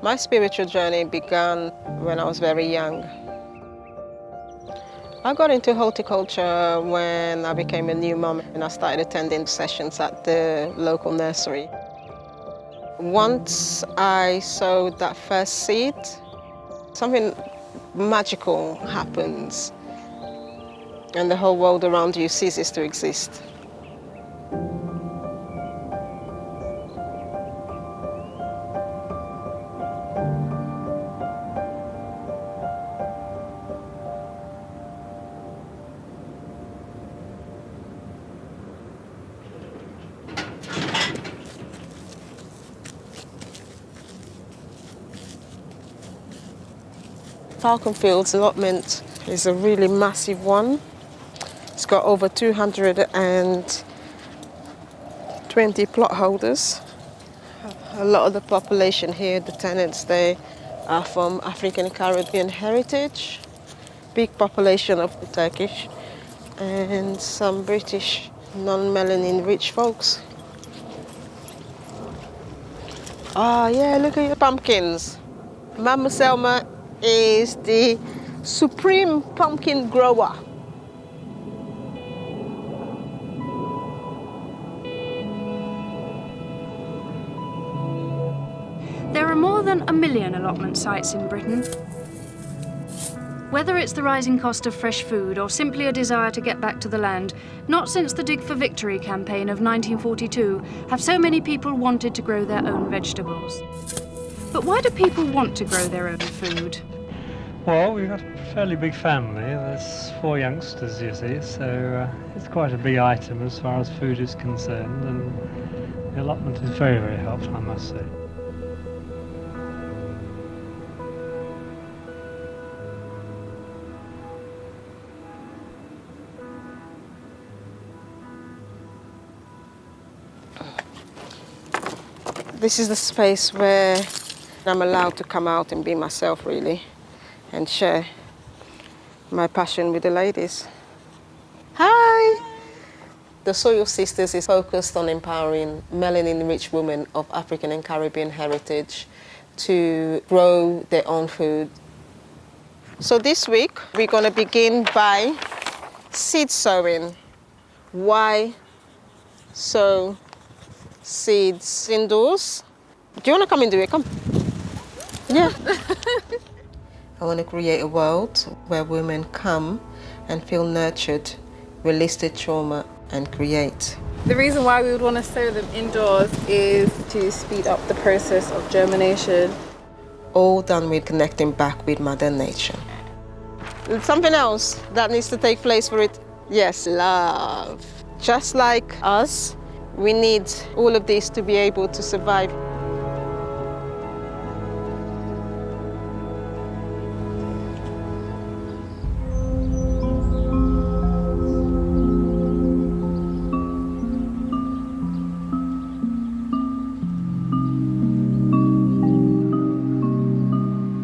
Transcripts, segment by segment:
My spiritual journey began when I was very young. I got into horticulture when I became a new mom and I started attending sessions at the local nursery. Once I sowed that first seed, something magical happens and the whole world around you ceases to exist. Falcon Fields allotment is a really massive one. It's got over 220 plot holders. A lot of the population here, the tenants, they are from African Caribbean heritage. Big population of the Turkish and some British non-melanin rich folks. Oh yeah, look at your pumpkins. Mama Selma is the supreme pumpkin grower. There are more than 1 million allotment sites in Britain. Whether it's the rising cost of fresh food or simply a desire to get back to the land, not since the Dig for Victory campaign of 1942 have so many people wanted to grow their own vegetables. But why do people want to grow their own food? Well, we've got a fairly big family. There's 4 youngsters, you see, so it's quite a big item as far as food is concerned, and the allotment is very, very helpful, I must say. This is the space where I'm allowed to come out and be myself, really, and share my passion with the ladies. Hi! The Soil Sisters is focused on empowering melanin-rich women of African and Caribbean heritage to grow their own food. So this week, we're going to begin by seed sowing. Why sow seeds indoors? Do you want to come into it? Come. Yeah. I want to create a world where women come and feel nurtured, release their trauma, and create. The reason why we would want to sow them indoors is to speed up the process of germination. All done with connecting back with Mother Nature. Something else that needs to take place for it? Yes, love. Just like us, we need all of this to be able to survive.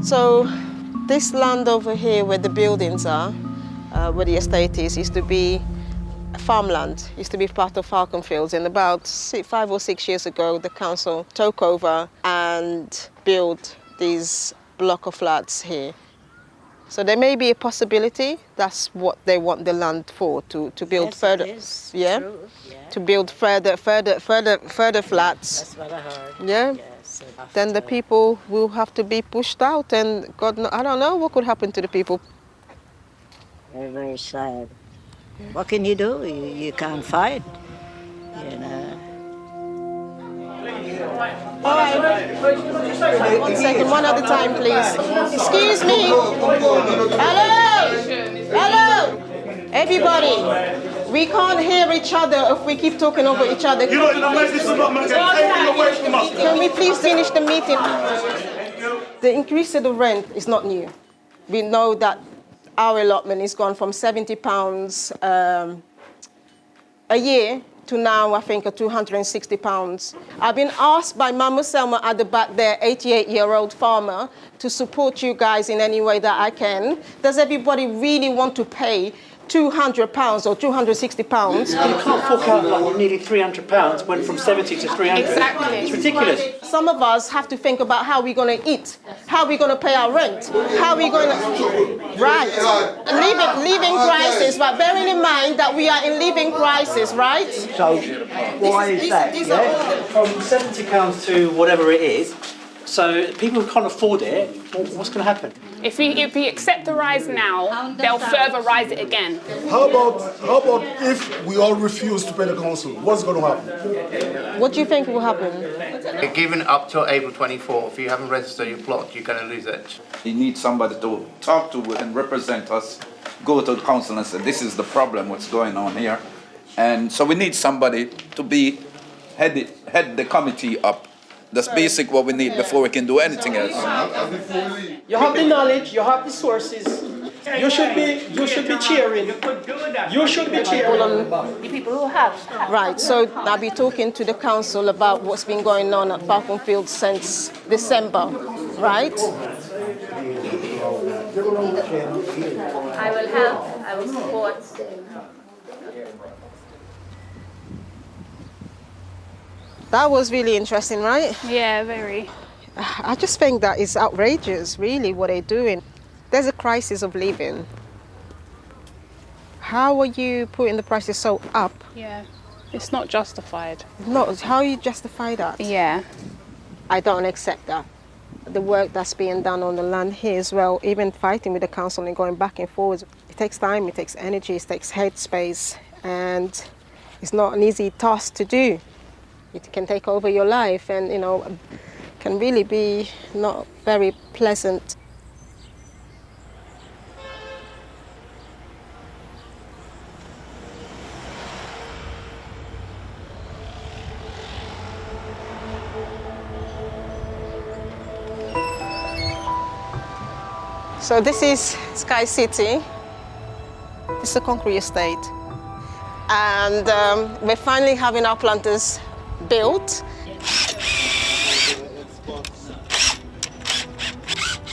So this land over here where the buildings are, where the estate is, used to be farmland, used to be part of Falcon Fields. And about 5 or 6 years ago, the council took over and built these block of flats here. So there may be a possibility that's what they want the land for, to build further. Yeah? True. Yeah. To build further flats. That's what I heard. Yeah. Yes. Then the people will have to be pushed out, and I don't know what could happen to the people. Very, very sad. What can you do? You can't fight, you know. All right. 1 second, one at a time, please. Excuse me. Hello. Hello. Everybody. We can't hear each other if we keep talking over each other. You know, this is not my game. Can we please finish the meeting? The increase of the rent is not new. We know that our allotment is gone from £70 a year to now, I think, £260. I've been asked by Mama Selma at the back there, 88-year-old farmer, to support you guys in any way that I can. Does everybody really want to pay £200 or £260. You can't fork out like nearly £300, went from 70 to 300. Exactly. It's ridiculous. Some of us have to think about how we're going to eat, how we're going to pay our rent, how we're going to... Right. Living crisis, but bearing in mind that we are in living crisis, right? So why is that? Yeah? From £70 to whatever it is, so people who can't afford it, what's going to happen? If we accept the rise now, they'll further rise it again. How about if we all refuse to pay the council? What's going to happen? What do you think will happen? You're given up till April 24. If you haven't registered your plot, you're going to lose it. You need somebody to talk to and represent us, go to the council and say, this is the problem, what's going on here. And so we need somebody to be head the committee up. That's basic what we need before we can do anything else. You have the knowledge, you have the sources. You should be cheering. You should be cheering. The people who have. Right, so I'll be talking to the council about what's been going on at Falcon Field since December, right? I will help, I will support. That was really interesting, right? Yeah, very. I just think that is outrageous, really, what they're doing. There's a crisis of living. How are you putting the prices so up? Yeah, it's not justified. No, how you justify that? Yeah. I don't accept that. The work that's being done on the land here as well, even fighting with the council and going back and forwards, it takes time, it takes energy, it takes headspace, and it's not an easy task to do. It can take over your life and, can really be not very pleasant. So this is Sky City. This is a concrete estate. And we're finally having our planters built.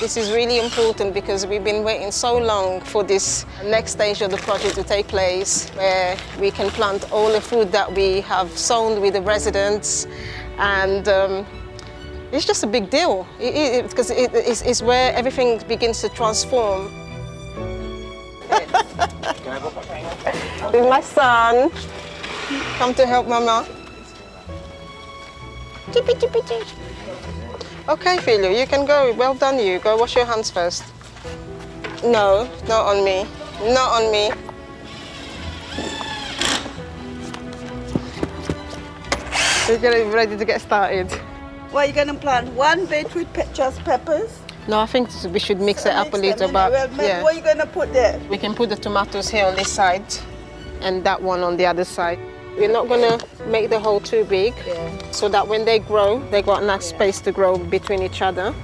This is really important because we've been waiting so long for this next stage of the project to take place, where we can plant all the food that we have sown with the residents, and it's just a big deal because it's where everything begins to transform. This is my son. Come to help Mama. Chippy, chippy, chippy. Okay, Philo, you can go. Well done, you. Go wash your hands first. No, not on me. Not on me. We're getting ready to get started. What are you going to plant? One bed with just peppers? No, I think we should mix it up a little, but yeah. What are you going to put there? We can put the tomatoes here on this side and that one on the other side. We're not going to make the hole too big, so that when they grow, they got enough space to grow between each other.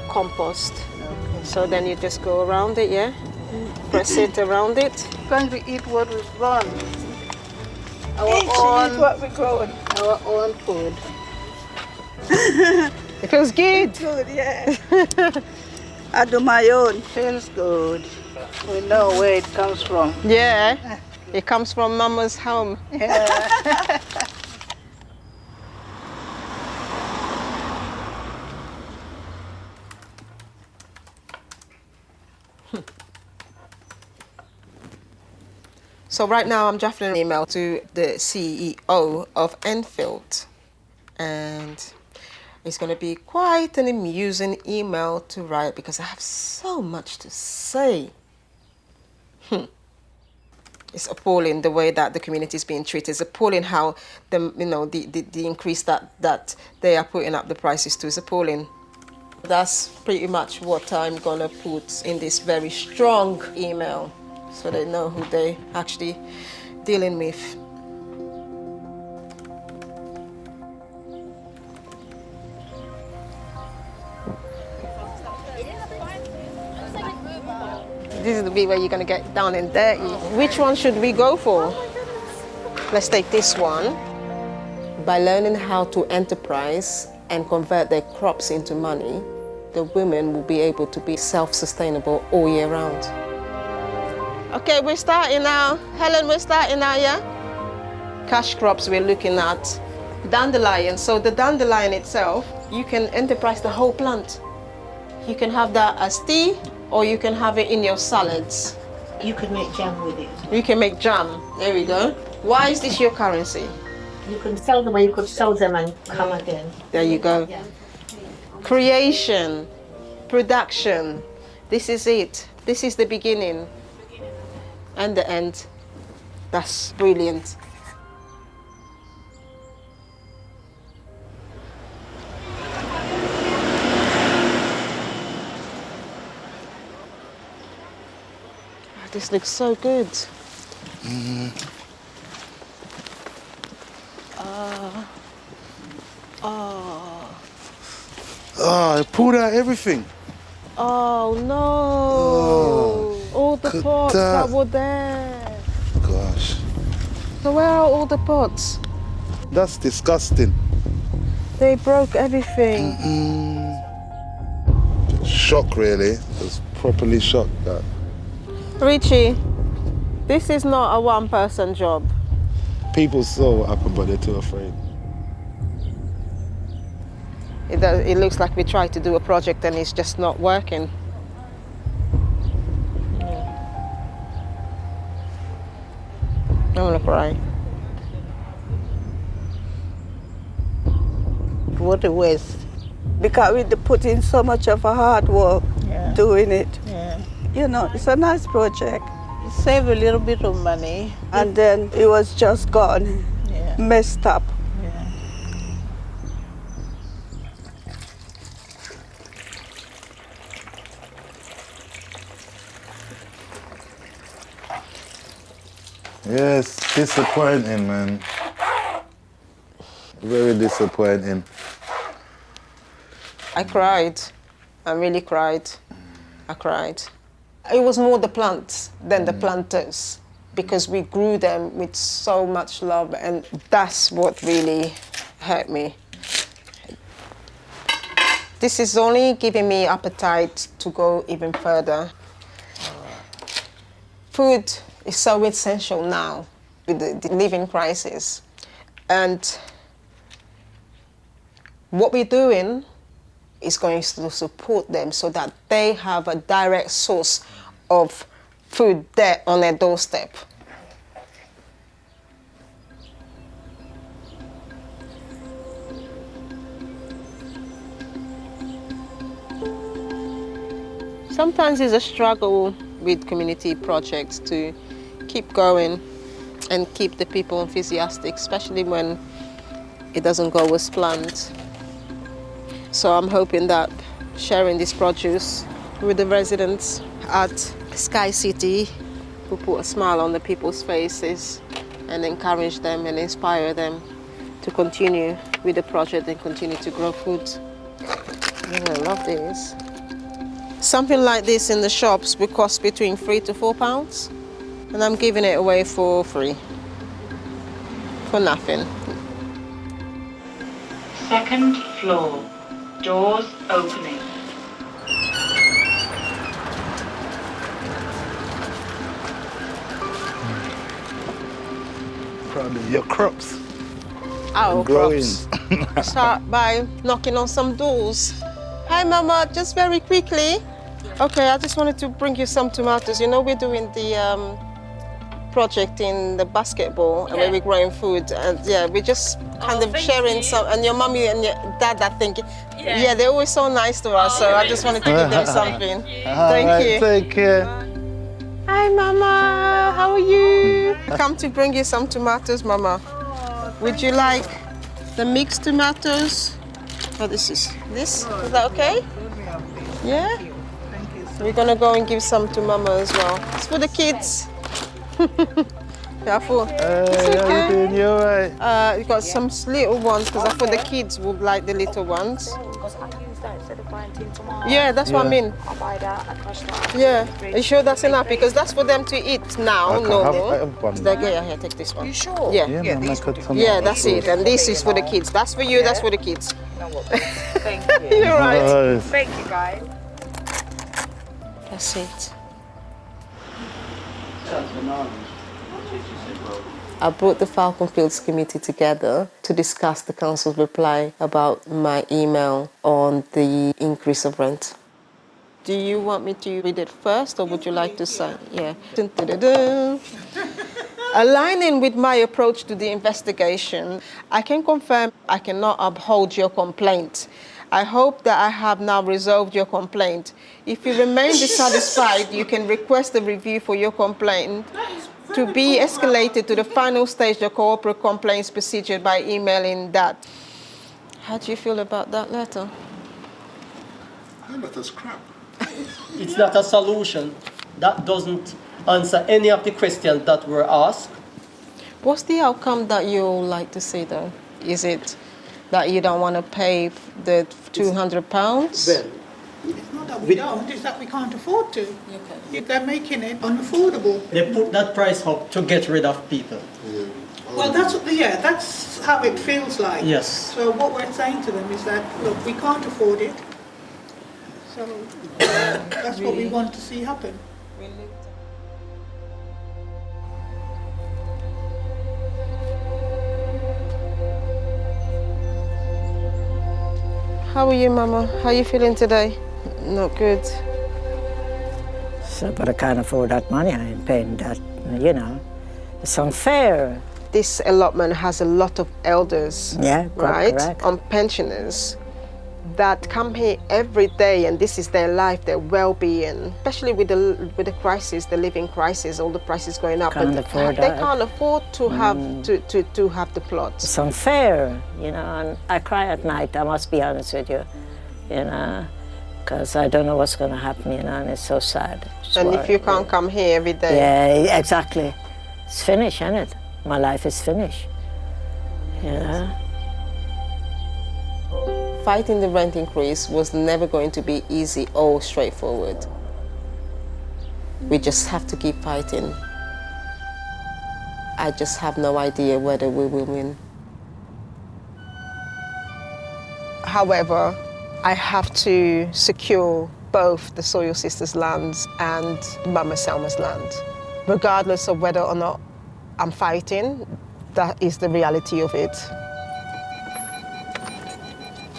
Compost. Okay. So then you just go around it, yeah? Press it around it. Going to eat what we've grown. Eat what we've grown. Our own food. It feels good. Good, yeah. I do my own. Feels good. We know where it comes from. Yeah, it comes from Mama's home. Yeah. So right now I'm drafting an email to the CEO of Enfield, and it's going to be quite an amusing email to write because I have so much to say. It's appalling the way that the community is being treated. It's appalling how the increase that they are putting up the prices to is appalling. That's pretty much what I'm going to put in this very strong email, so they know who they actually dealing with. This is the bit where you're going to get down and dirty. Which one should we go for? Let's take this one. By learning how to enterprise and convert their crops into money, the women will be able to be self-sustainable all year round. Okay, we're starting now. Helen, we're starting now, yeah? Cash crops we're looking at. Dandelion, so the dandelion itself, you can enterprise the whole plant. You can have that as tea, or you can have it in your salads. You could make jam with it. You can make jam, there we go. Why is this your currency? You can sell them or you could sell them and come again. There you go. Yeah. Creation, production, this is it. This is the beginning and the end. That's brilliant. This looks so good. I pulled out everything. Oh no! All the pots that were there. Gosh. So where are all the pots? That's disgusting. They broke everything. Shock, really. I was properly shocked that. Richie, this is not a one-person job. People saw what happened, but they're too afraid. It looks like we tried to do a project and it's just not working. I'm gonna cry. What a waste. Because we put in so much of a hard work doing it. Yeah. You know, it's a nice project. Save a little bit of money. And then it was just gone, messed up. Yes, disappointing, man. Very disappointing. I cried. I really cried. I cried. It was more the plants than the planters, because we grew them with so much love, and that's what really hurt me. This is only giving me appetite to go even further. Food is so essential now with the living crisis. And what we're doing is going to support them so that they have a direct source of food there on their doorstep. Sometimes it's a struggle with community projects to keep going and keep the people enthusiastic, especially when it doesn't go as planned. So I'm hoping that sharing this produce with the residents at Sky City will put a smile on the people's faces and encourage them and inspire them to continue with the project and continue to grow food. I love this. Something like this in the shops will cost between £3 to £4, and I'm giving it away for free, for nothing. Second floor, doors opening. Proud of your crops. Our growing. crops. Start by knocking on some doors. Hi, Mama, just very quickly. Okay, I just wanted to bring you some tomatoes. You know, we're doing the project in the basketball and where we're growing food. And we're just kind of sharing some. And your mommy and your dad, I think, they're always so nice to us. So I just wanted to give them something. Thank you. Take care. Hi, Mama. How are you? I come to bring you some tomatoes, Mama. Would you like the mixed tomatoes? Oh, this? Is that okay? Yeah? We're gonna go and give some to Mama as well. It's for the kids. Careful. It's okay. How you doing? You all right? You got some little ones because I thought the kids would like the little ones. Because I use that instead of buying tin tomatoes. Yeah, that's what I mean. I'll buy that. I crush that. Yeah. Are you sure that's enough? Because that's for them to eat now, I normal. have one. Here, take this one. You sure? Yeah. Yeah, man, I could Yeah, that's it. And this is for the kids. That's for you, that's for the kids. Thank you. You're right. Nice. Thank you, guys. That's it. I brought the Falcon Fields Committee together to discuss the council's reply about my email on the increase of rent. Do you want me to read it first, or would you like to say? Yeah. Dun, dun, dun, dun. Aligning with my approach to the investigation, I can confirm I cannot uphold your complaint. I hope that I have now resolved your complaint. If you remain dissatisfied, you can request a review for your complaint to be escalated to the final stage of corporate complaints procedure by emailing that. How do you feel about that letter? That letter's crap. It's not a solution. That doesn't answer any of the questions that were asked. What's the outcome that you like to see, though? Is it that you don't want to pay the £200? Well, it's not that we don't, it's that we can't afford to. Okay. If they're making it unaffordable. they put that price up to get rid of people. Yeah. Well, that's how it feels like. Yes. So what we're saying to them is that, look, we can't afford it. So that's what we want to see happen. How are you, Mama? How are you feeling today? Not good. So, but I can't afford that money. I ain't paying that, you know. It's unfair. This allotment has a lot of elders, right, correct. on pensioners that come here every day, and this is their life, their well-being, especially with the crisis, the living crisis, all the prices going up. Can't but afford they that. can't afford to have to have the plots. It's unfair, you know, and I cry at night, I must be honest with you, you know, because I don't know what's going to happen, you know, and it's so sad. And if you can't come here every day. Yeah, exactly. It's finished, isn't it? My life is finished, you know. Fighting the rent increase was never going to be easy or straightforward. We just have to keep fighting. I just have no idea whether we will win. However, I have to secure both the Soil Sisters' lands and Mama Selma's land. Regardless of whether or not I'm fighting, that is the reality of it.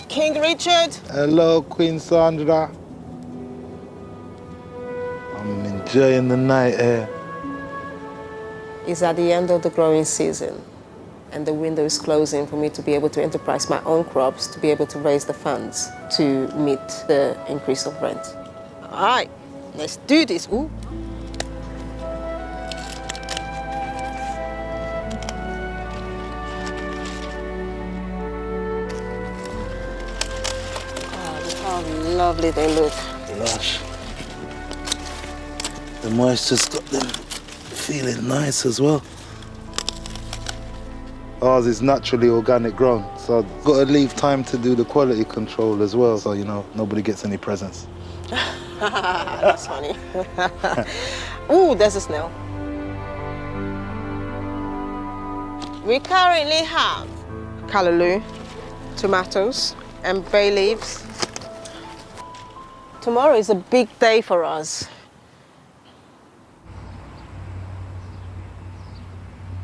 King Richard. Hello, Queen Sandra. I'm enjoying the night air. It's at the end of the growing season, and the window is closing for me to be able to enterprise my own crops, to be able to raise the funds to meet the increase of rent. All right, let's do this. Ooh. Lovely they look. Lush. The moisture's got them feeling nice as well. Ours is naturally organic grown, so I've got to leave time to do the quality control as well, so, you know, nobody gets any presents. That's funny. Ooh, there's a snail. We currently have callaloo, tomatoes, and bay leaves. Tomorrow is a big day for us.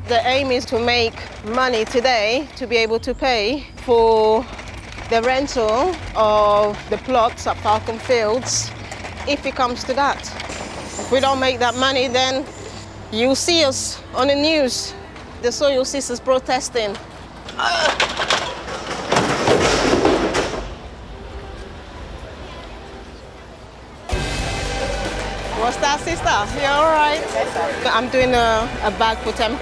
The aim is to make money today to be able to pay for the rental of the plots at Falcon Fields, if it comes to that. If we don't make that money, then you'll see us on the news. The Soil Sisters protesting. What's that, sister? You all right? I'm doing a bag for £10,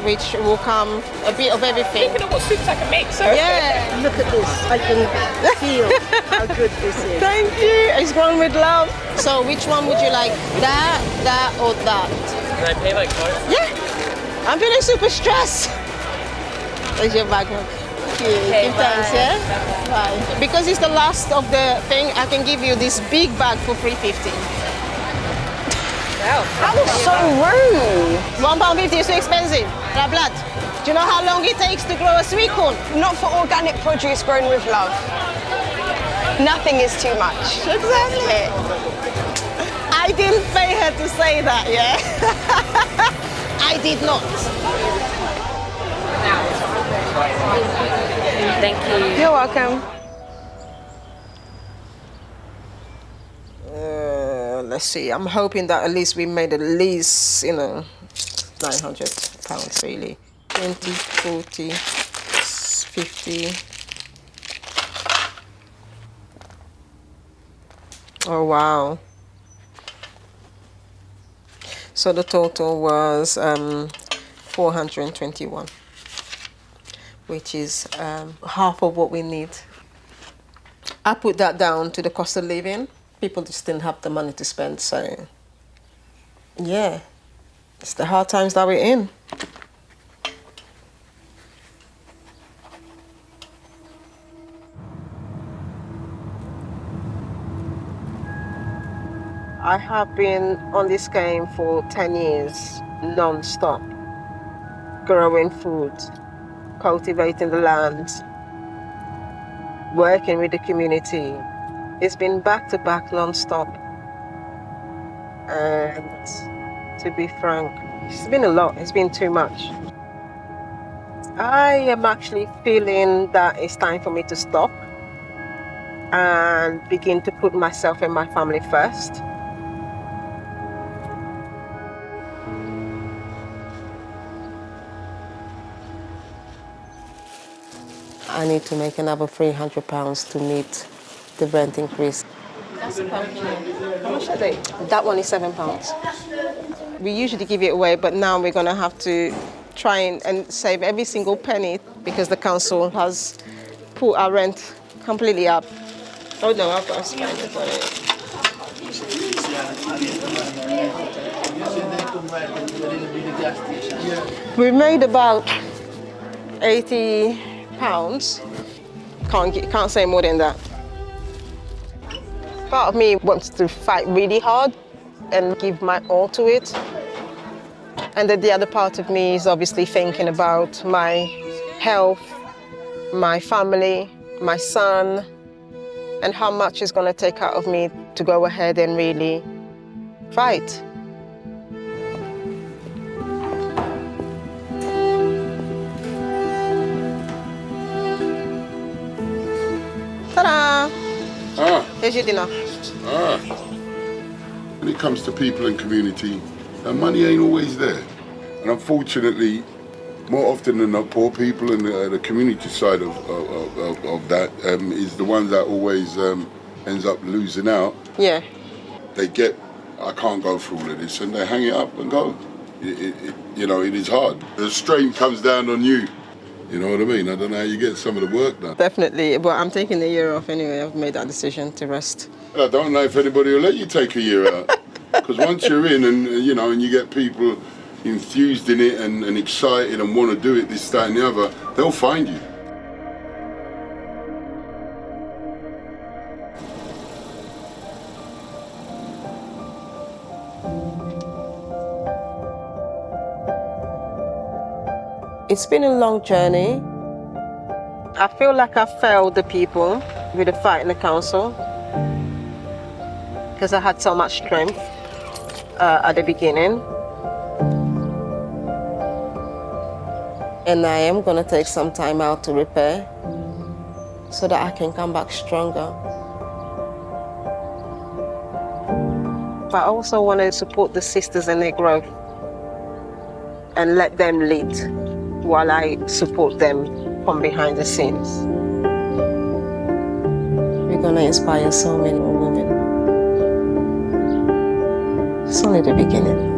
which will come a bit of everything. Thinking of what soups I can make, sir. Yeah. Look at this. I can feel how good this is. Thank you. It's grown with love. So which one would you like? That, or that? Can I pay by card? Yeah. I'm feeling super stressed. There's your bag. you. Okay, Give thanks, bye. yeah? Bye. Because it's the last of the thing, I can give you this big bag for $3.50. Wow. That was so rude. £1.50 is too expensive. La blood. Do you know how long it takes to grow a sweet corn? Not for organic produce grown with love. Nothing is too much. Exactly. I didn't pay her to say that, yeah? I did not. Thank you. You're welcome. Let's see. I'm hoping that at least we made at least, £900 really. 20, 40, 50. Oh, wow. So the total was 421, which is half of what we need. I put that down to the cost of living. People just didn't have the money to spend, so yeah, it's the hard times that we're in. I have been on this game for 10 years, non-stop, growing food, cultivating the land, working with the community. It's been back-to-back non-stop. And to be frank, it's been a lot. It's been too much. I am actually feeling that it's time for me to stop and begin to put myself and my family first. I need to make another £300 to meet the rent increase. That's a pumpkin. How much are they? That one is £7. We usually give it away, but now we're going to have to try and save every single penny because the council has put our rent completely up. Oh no, I've got a spanner for it. We made about £80. Can't say more than that. Part of me wants to fight really hard and give my all to it. And then the other part of me is obviously thinking about my health, my family, my son, and how much it's going to take out of me to go ahead and really fight. Ta-da! Here's your dinner. When it comes to people and community, money ain't always there. And unfortunately, more often than not, poor people and the community side of that is the one that always ends up losing out. Yeah. They get, I can't go through all of this, and they hang it up and go. It is hard. The strain comes down on you. You know what I mean? I don't know how you get some of the work done. Definitely, but I'm taking a year off anyway. I've made that decision to rest. I don't know if anybody will let you take a year out. Because once you're in and you get people enthused in it and excited and want to do it, this, that and the other, they'll find you. It's been a long journey. I feel like I failed the people with the fight in the council because I had so much strength at the beginning. And I am going to take some time out to repair so that I can come back stronger. But I also want to support the sisters in their growth and let them lead while I support them from behind the scenes. We're going to inspire so many women. It's only the beginning.